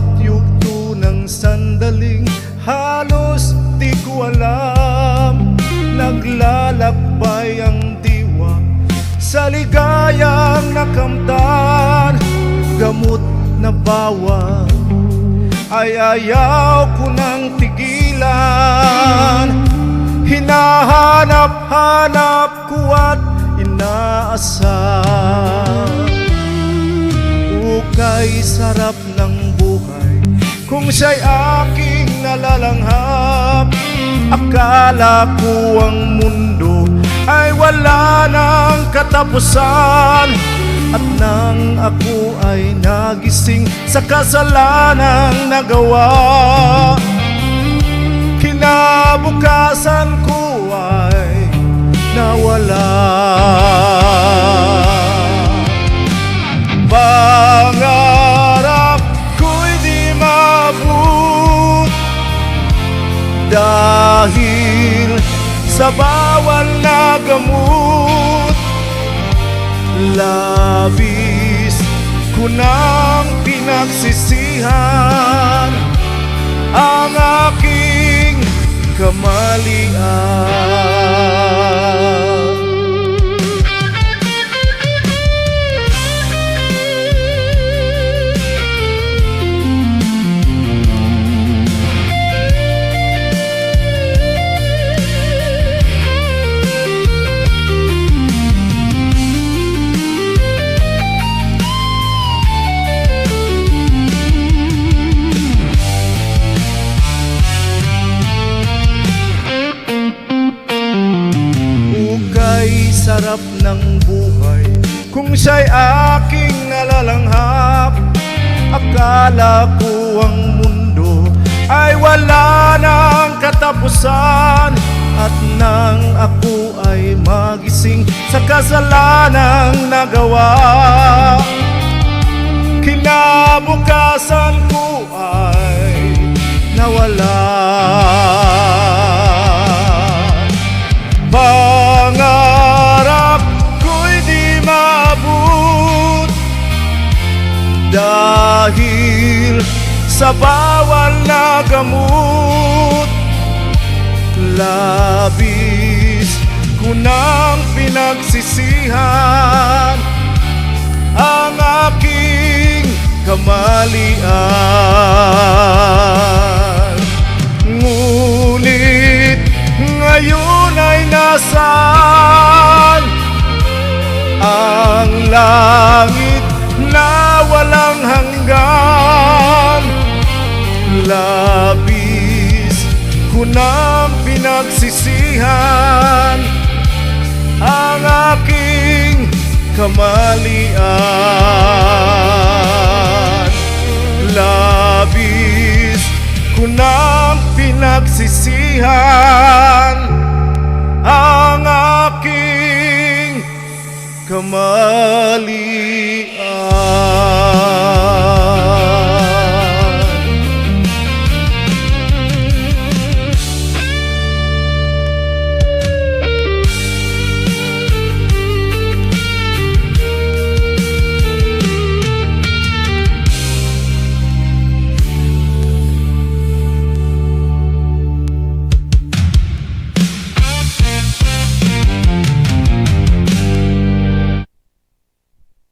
bawat yugto ng sandaling halos di ko alam. Naglalakbay ang diwa sa ligayang nakamtan. Gamot na bawal ay ayaw ko nang tigilan. Hinahanap-hanap ko at inaasam. Ukay sarap ng buhay kung siya'y aking nalalanghap. Akala ko ang mundo ay wala ng katapusan. At nang ako ay nagising sa kasalanang nagawa, kinabukasan ko ay nawala. Pangarap ko'y di maabot dahil sa bawal na gamot. Labis ko nang pinagsisihan ang aking kamalian. Sarap ng buhay kung siya'y aking nalalanghap. Akala ko ang mundo ay wala ng katapusan. At nang ako ay magising sa kasalanang nagawa, kinabukasan ko ay nawala. Pangarap ko'y di maabot dahil sa bawal na gamot. Labis ko nang pinagsisihan ang aking kamalian. Ngunit ngayon ay nasaan ang langit na walang hanggan? Labis ko nang pinagsisihan ang aking kamalian. Labis ko nang pinagsisihan ang aking kamalian.